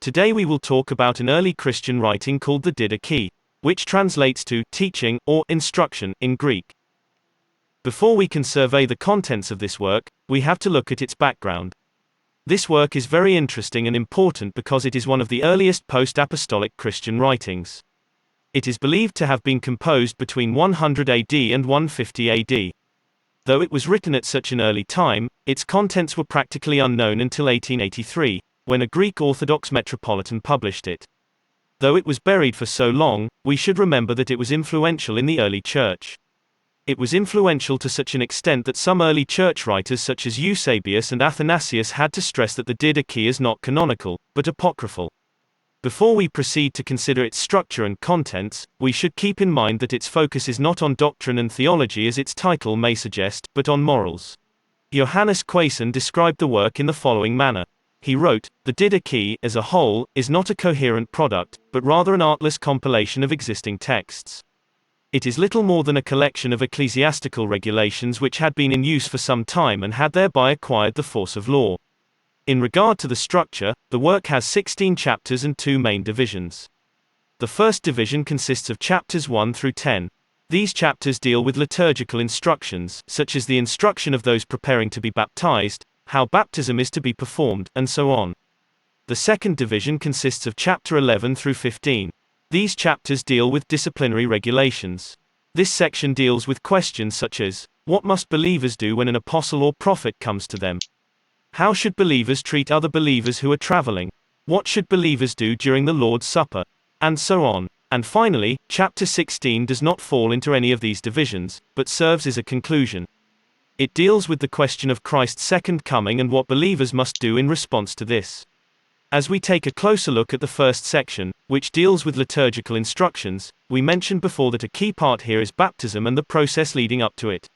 Today we will talk about an early Christian writing called the Didache, which translates to teaching or instruction in Greek. Before we can survey the contents of this work, we have to look at its background. This work is very interesting and important because it is one of the earliest post-apostolic Christian writings. It is believed to have been composed between 100 AD and 150 AD. Though it was written at such an early time, its contents were practically unknown until 1883, when a Greek Orthodox metropolitan published it. Though it was buried for so long, we should remember that it was influential in the early church. It was influential to such an extent that some early church writers such as Eusebius and Athanasius had to stress that the Didache is not canonical, but apocryphal. Before we proceed to consider its structure and contents, we should keep in mind that its focus is not on doctrine and theology as its title may suggest, but on morals. Johannes Quaison described the work in the following manner. He wrote, "The Didache, as a whole, is not a coherent product, but rather an artless compilation of existing texts. It is little more than a collection of ecclesiastical regulations which had been in use for some time and had thereby acquired the force of law. In regard to the structure, the work has 16 chapters and 2 main divisions. The first division consists of chapters 1 through 10. These chapters deal with liturgical instructions, such as the instruction of those preparing to be baptized, how baptism is to be performed, and so on. The second division consists of chapter 11 through 15. These chapters deal with disciplinary regulations. This section deals with questions such as, what must believers do when an apostle or prophet comes to them? How should believers treat other believers who are traveling? What should believers do during the Lord's Supper? And so on. And finally, chapter 16 does not fall into any of these divisions, but serves as a conclusion. It deals with the question of Christ's second coming and what believers must do in response to this. As we take a closer look at the first section, which deals with liturgical instructions, we mentioned before that a key part here is baptism and the process leading up to it.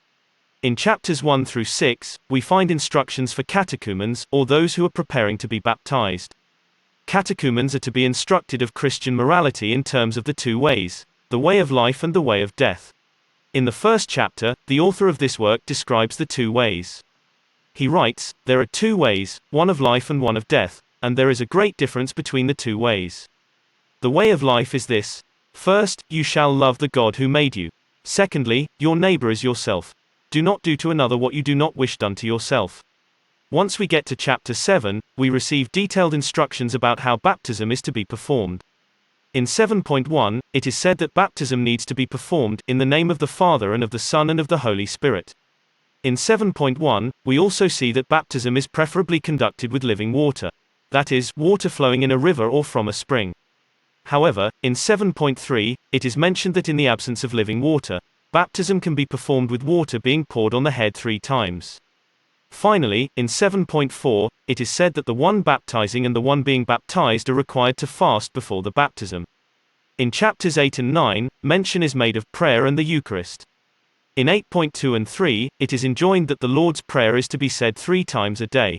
In chapters 1 through 6, we find instructions for catechumens, or those who are preparing to be baptized. Catechumens are to be instructed of Christian morality in terms of the 2 ways, the way of life and the way of death. In the first chapter, the author of this work describes the 2 ways. He writes, "There are 2 ways, one of life and one of death, and there is a great difference between the 2 ways. The way of life is this: first, you shall love the God who made you. Secondly, your neighbor as yourself. Do not do to another what you do not wish done to yourself." Once we get to chapter 7, we receive detailed instructions about how baptism is to be performed. In 7.1, it is said that baptism needs to be performed in the name of the Father and of the Son and of the Holy Spirit. In 7.1, we also see that baptism is preferably conducted with living water. That is, water flowing in a river or from a spring. However, in 7.3, it is mentioned that in the absence of living water, baptism can be performed with water being poured on the head 3 times. Finally, in 7.4, it is said that the one baptizing and the one being baptized are required to fast before the baptism. In chapters 8 and 9, mention is made of prayer and the Eucharist. In 8.2 and 3, it is enjoined that the Lord's Prayer is to be said 3 times a day.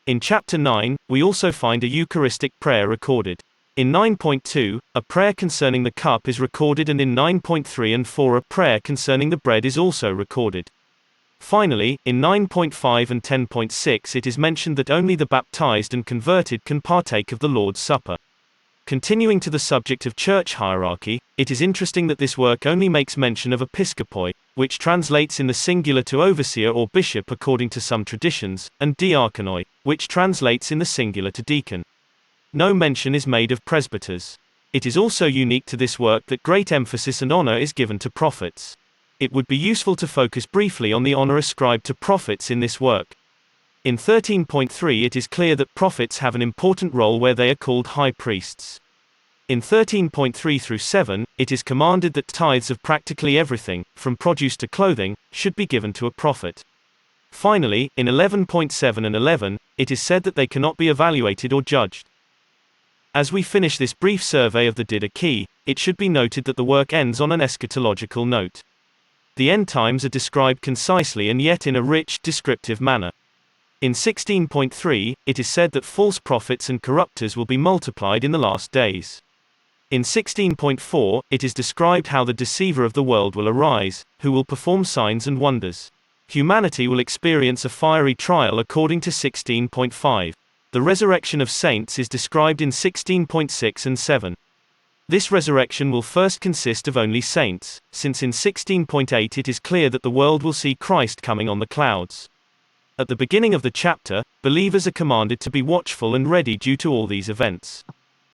In chapter 9, we also find a Eucharistic prayer recorded. In 9.2, a prayer concerning the cup is recorded, and in 9.3 and 4 a prayer concerning the bread is also recorded. Finally, in 9.5 and 10.6 it is mentioned that only the baptized and converted can partake of the Lord's Supper. Continuing to the subject of church hierarchy, it is interesting that this work only makes mention of episkopoi, which translates in the singular to overseer or bishop according to some traditions, and diakonoi, which translates in the singular to deacon. No mention is made of presbyters. It is also unique to this work that great emphasis and honor is given to prophets. It would be useful to focus briefly on the honor ascribed to prophets in this work. In 13.3 it is clear that prophets have an important role where they are called high priests. In 13.3 through 7, it is commanded that tithes of practically everything, from produce to clothing, should be given to a prophet. Finally, in 11.7 and 11, it is said that they cannot be evaluated or judged. As we finish this brief survey of the Didache, it should be noted that the work ends on an eschatological note. The end times are described concisely and yet in a rich, descriptive manner. In 16.3, it is said that false prophets and corrupters will be multiplied in the last days. In 16.4, it is described how the deceiver of the world will arise, who will perform signs and wonders. Humanity will experience a fiery trial according to 16.5. The resurrection of saints is described in 16.6 and 7. This resurrection will first consist of only saints, since in 16.8 it is clear that the world will see Christ coming on the clouds. At the beginning of the chapter, believers are commanded to be watchful and ready due to all these events.